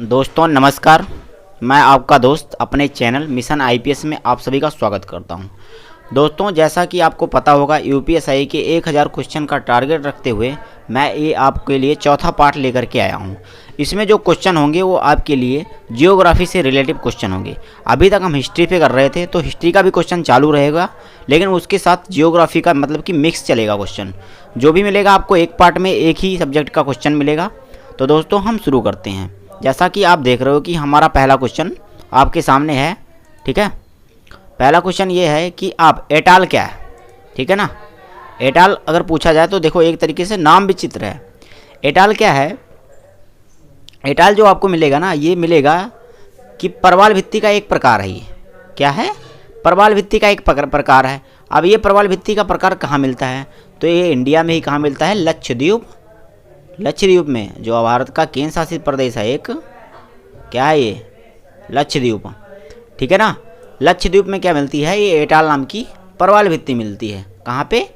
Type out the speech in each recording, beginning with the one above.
दोस्तों नमस्कार। मैं आपका दोस्त अपने चैनल मिशन आईपीएस में आप सभी का स्वागत करता हूं। दोस्तों जैसा कि आपको पता होगा यूपीएससी के 1000 क्वेश्चन का टारगेट रखते हुए मैं ये आपके लिए चौथा पार्ट लेकर के आया हूं। इसमें जो क्वेश्चन होंगे वो आपके लिए जियोग्राफी से रिलेटिव क्वेश्चन होंगे। अभी तक हम हिस्ट्री पे कर रहे थे तो हिस्ट्री का भी क्वेश्चन चालू रहेगा, लेकिन उसके साथ जियोग्राफी का मतलब कि मिक्स चलेगा। क्वेश्चन जो भी मिलेगा आपको एक पार्ट में एक ही सब्जेक्ट का क्वेश्चन मिलेगा। तो दोस्तों हम शुरू करते हैं। जैसा कि आप देख रहे हो कि हमारा पहला क्वेश्चन आपके सामने है। ठीक है, पहला क्वेश्चन ये है कि आप एटाल क्या है। ठीक है ना, एटाल अगर पूछा जाए तो देखो एक तरीके से नाम विचित्र है। एटाल क्या है? एटाल जो आपको मिलेगा ना, ये मिलेगा कि परवाल भित्ति का एक प्रकार है। ये क्या है? परवाल भित्ति का एक प्रकार है। अब ये परवाल भित्ति का प्रकार कहाँ मिलता है? तो ये इंडिया में ही कहाँ मिलता है? लक्षद्वीप। लक्षद्वीप में, जो भारत का केंद्र शासित प्रदेश है एक, क्या है ये? लक्षद्वीप। ठीक है ना, लक्षद्वीप में क्या मिलती है? ये एटाल नाम की परवाल भित्ति मिलती है। कहाँ पे?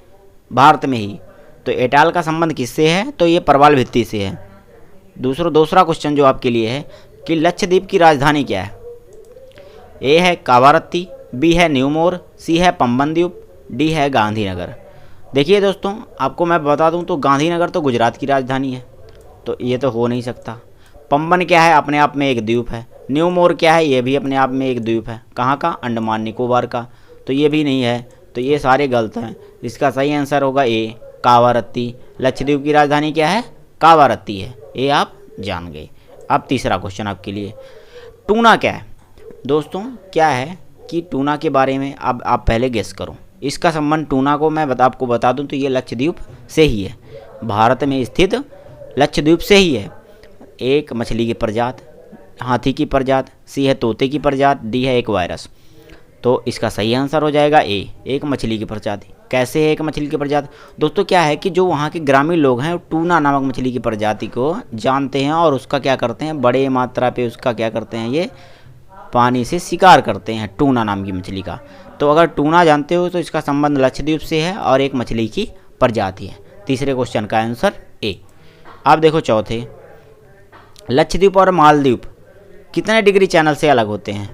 भारत में ही। तो एटाल का संबंध किससे है? तो ये परवाल भित्ति से है। दूसरा क्वेश्चन जो आपके लिए है कि लक्षद्वीप की राजधानी क्या है? ए है कावारत्ती, बी है न्यूमोर, सी है पंबन द्वीप, डी है गांधीनगर। देखिए दोस्तों, आपको मैं बता दूं तो गांधीनगर तो गुजरात की राजधानी है, तो ये तो हो नहीं सकता। पंबन क्या है? अपने आप में एक द्वीप है। न्यूमोर क्या है? ये भी अपने आप में एक द्वीप है। कहाँ का? अंडमान निकोबार का। तो ये भी नहीं है, तो ये सारे गलत हैं। इसका सही आंसर होगा ए, कावारत्ती। लक्षद्वीप की राजधानी क्या है? कावारत्ती है। ये आप जान गए। अब तीसरा क्वेश्चन आपके लिए, टूना क्या है? दोस्तों क्या है कि टूना के बारे में अब आप पहले गेस करो। इसका संबंध टूना को मैं आपको बता दूं तो ये लक्षद्वीप से ही है, भारत में स्थित लक्षद्वीप से ही है। एक मछली की प्रजाति, हाथी की प्रजाति, सी है तोते की प्रजाति, डी है एक वायरस। तो इसका सही आंसर हो जाएगा ए, एक मछली की प्रजाति। कैसे है एक मछली की प्रजाति? दोस्तों क्या है कि जो वहाँ के ग्रामीण लोग हैं टूना नामक मछली की प्रजाति को जानते हैं और उसका क्या करते हैं, बड़े मात्रा पे उसका क्या करते हैं, ये पानी से शिकार करते हैं टूना नाम की मछली का। तो अगर टूना जानते हो तो इसका संबंध लक्षद्वीप से है और एक मछली की प्रजाति है। तीसरे क्वेश्चन का आंसर ए। अब देखो चौथे, लक्षद्वीप और मालदीव कितने डिग्री चैनल से अलग होते हैं?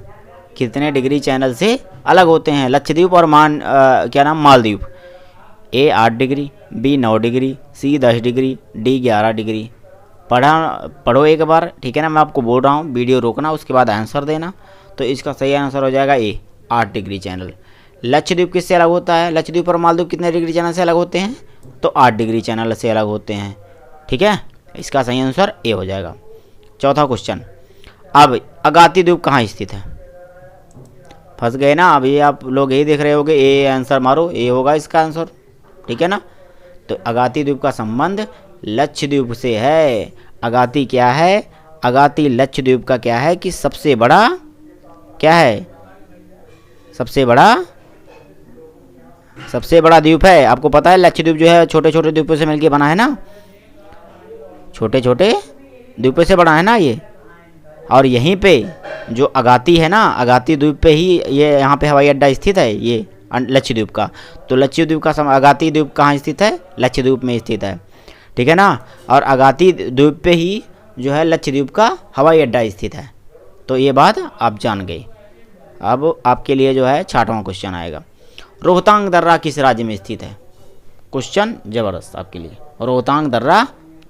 कितने डिग्री चैनल से अलग होते हैं लक्षद्वीप और मालदीव? ए 8 डिग्री, बी 9 डिग्री, सी 10 डिग्री, डी 11 डिग्री। पढ़ो एक बार, ठीक है ना। मैं आपको बोल रहा हूँ, वीडियो रोकना, उसके बाद आंसर देना। तो इसका सही आंसर हो जाएगा ए, 8 डिग्री चैनल। लक्षद्वीप किससे अलग होता है? लक्षद्वीप और मालदीव कितने डिग्री चैनल से अलग होते हैं? तो 8 डिग्री चैनल से अलग होते हैं। ठीक है, इसका सही आंसर ए हो जाएगा। चौथा क्वेश्चन, अब अगाती द्वीप कहाँ स्थित है? फंस गए ना। अब ये आप लोग यही देख रहे होगे, ए आंसर मारो, ए होगा इसका आंसर। ठीक है ना। तो अगाती द्वीप का संबंध लक्षद्वीप से है। अगाती क्या है? अगाती लक्षद्वीप का क्या है कि सबसे बड़ा क्या है? सबसे बड़ा द्वीप है। आपको पता है लक्षद्वीप जो है छोटे छोटे द्वीपों से मिलकर बना है ना, छोटे छोटे द्वीपों से बना है ना ये। और यहीं पे जो अगाती है ना, अगाती द्वीप पे ही ये यहाँ पे हवाई अड्डा स्थित है, ये लक्षद्वीप का। तो लक्षद्वीप का अगाती द्वीप कहाँ स्थित है? लक्षद्वीप में स्थित है। ठीक है ना। और अगाती द्वीप पे ही जो है लक्षद्वीप का हवाई अड्डा स्थित है। तो ये बात आप जान गए। अब आपके लिए जो है 6वां क्वेश्चन आएगा, रोहतांग दर्रा किस राज्य में स्थित है? क्वेश्चन जबरदस्त आपके लिए। रोहतांग दर्रा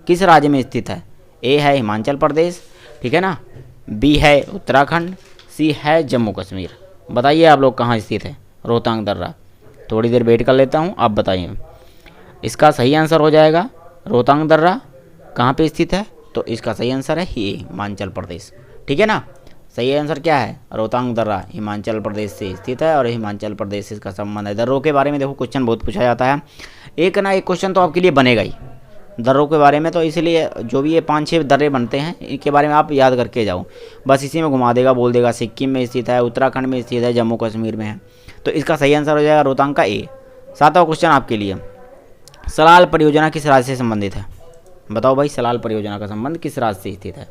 किस राज्य में स्थित है? ए है हिमाचल प्रदेश, ठीक है ना, बी है उत्तराखंड, सी है जम्मू कश्मीर। बताइए आप लोग कहाँ स्थित है रोहतांग दर्रा? थोड़ी देर वेट कर लेता हूँ, आप बताइए। इसका सही आंसर हो जाएगा रोहतांग दर्रा कहाँ पे स्थित है? तो इसका सही आंसर है ये हिमाचल प्रदेश। ठीक है ना, सही आंसर क्या है? रोहतांग दर्रा हिमाचल प्रदेश से स्थित है और हिमाचल प्रदेश से इसका संबंध है। दर्रों के बारे में देखो क्वेश्चन बहुत पूछा जाता है, एक ना एक क्वेश्चन तो आपके लिए बनेगा ही दर्रों के बारे में। तो इसलिए जो भी ये 5-6 दर्रे बनते हैं इनके बारे में आप याद करके जाओ, बस इसी में घुमा देगा, बोल देगा सिक्किम में स्थित है, उत्तराखंड में स्थित है, जम्मू कश्मीर में है। तो इसका सही आंसर हो जाएगा रोहतांग का ए। 7वां क्वेश्चन आपके लिए, सलाल परियोजना किस राज्य से संबंधित है? बताओ भाई, सलाल परियोजना का संबंध किस राज्य से स्थित है?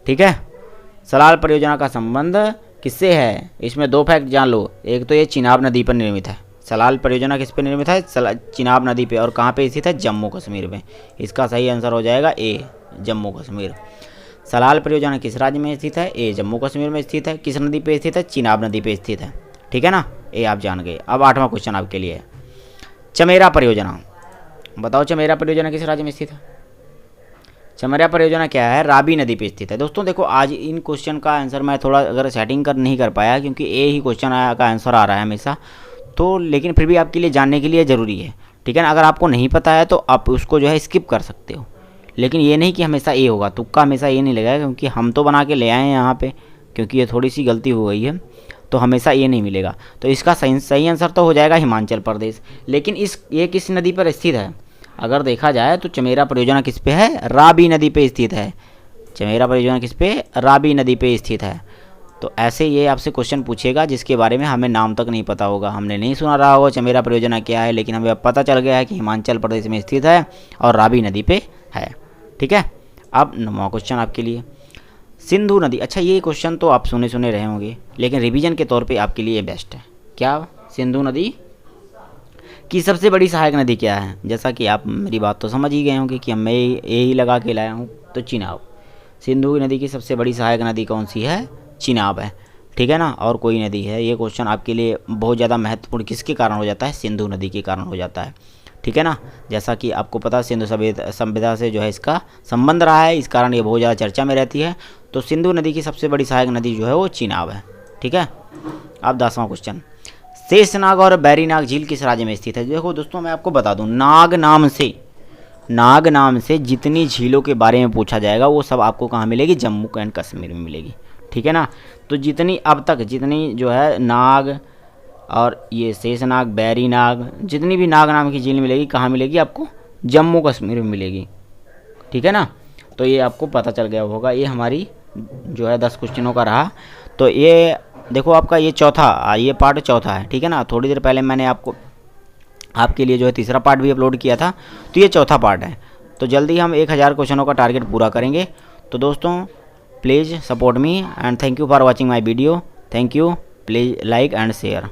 ठीक है, सलाल परियोजना का संबंध किससे है? इसमें 2 फैक्ट जान लो। एक तो ये चिनाब नदी पर निर्मित है। सलाल परियोजना किस पे निर्मित है? चिनाब नदी पे। और कहाँ पे स्थित है? जम्मू कश्मीर में। इसका सही आंसर हो जाएगा ए, जम्मू कश्मीर। सलाल परियोजना किस राज्य में स्थित है? ए जम्मू कश्मीर में स्थित है। किस नदी पे स्थित है? चिनाब नदी पे स्थित है। ठीक है ना, ये आप जान गए। अब 8वां क्वेश्चन आपके लिए है, चमेरा परियोजना। बताओ चमेरा परियोजना किस राज्य में स्थित है? चमेरा परियोजना क्या है? रावी नदी पे स्थित है। दोस्तों देखो, आज इन क्वेश्चन का आंसर मैं थोड़ा अगर सेटिंग नहीं कर पाया, क्योंकि ए ही क्वेश्चन का आंसर आ रहा है हमेशा, तो लेकिन फिर भी आपके लिए जानने के लिए ज़रूरी है। ठीक है ना, अगर आपको नहीं पता है तो आप उसको जो है स्किप कर सकते हो, लेकिन ये नहीं कि हमेशा ए होगा, तुक्का हमेशा ये नहीं लगेगा, क्योंकि हम तो बना के ले आए हैं यहाँ पे, क्योंकि ये थोड़ी सी गलती हो गई है, तो हमेशा ये नहीं मिलेगा। तो इसका सही आंसर तो हो जाएगा हिमाचल प्रदेश। लेकिन ये किस नदी पर स्थित है? अगर देखा जाए तो चमेरा परियोजना किस पे है? रावी नदी पे स्थित है। चमेरा परियोजना किस पे? रावी नदी पे स्थित है। तो ऐसे ये आपसे क्वेश्चन पूछेगा जिसके बारे में हमें नाम तक नहीं पता होगा, हमने नहीं सुना रहा होगा चमेरा परियोजना क्या है, लेकिन हमें अब पता चल गया है कि हिमाचल प्रदेश में स्थित है और रावी नदी पे है। ठीक है, अब 9वां क्वेश्चन आपके लिए, सिंधु नदी। अच्छा, ये क्वेश्चन तो आप सुने रहे होंगे, लेकिन रिवीजन के तौर पे आपके लिए बेस्ट है। क्या? सिंधु नदी की सबसे बड़ी सहायक नदी क्या है? जैसा कि आप मेरी बात तो समझ ही गए होंगे कि मैं यही लगा के लाया हूँ, तो चिनाब। सिंधु नदी की सबसे बड़ी सहायक नदी कौन सी है? चिनाब है। ठीक है ना, और कोई नदी है? ये क्वेश्चन आपके लिए बहुत ज़्यादा महत्वपूर्ण किसके कारण हो जाता है? सिंधु नदी के कारण हो जाता है। ठीक है ना, जैसा कि आपको पता है सिंधु सभ्यता से जो है इसका संबंध रहा है, इस कारण ये बहुत ज़्यादा चर्चा में रहती है। तो सिंधु नदी की सबसे बड़ी सहायक नदी जो है वो चिनाब है। ठीक है, अब 10वां क्वेश्चन, शेषनाग और बैरीनाग झील किस राज्य में स्थित है? देखो दोस्तों, मैं आपको बता दूं, नाग नाम से जितनी झीलों के बारे में पूछा जाएगा वो सब आपको कहाँ मिलेगी? जम्मू एंड कश्मीर में मिलेगी। ठीक है ना, तो जितनी अब तक जितनी जो है नाग और ये शेषनाग, बैरीनाग, जितनी भी नाग नाम की झील मिलेगी कहाँ मिलेगी आपको? जम्मू कश्मीर में मिलेगी। ठीक है ना, तो ये आपको पता चल गया होगा। ये हमारी जो है 10 क्वेश्चनों का रहा। तो ये देखो आपका ये पार्ट चौथा है। ठीक है ना, थोड़ी देर पहले मैंने आपके लिए जो है तीसरा पार्ट भी अपलोड किया था, तो ये चौथा पार्ट है। तो जल्दी हम 1000 क्वेश्चनों का टारगेट पूरा करेंगे। तो दोस्तों please support me and thank you for watching my video. Thank you, please like and share.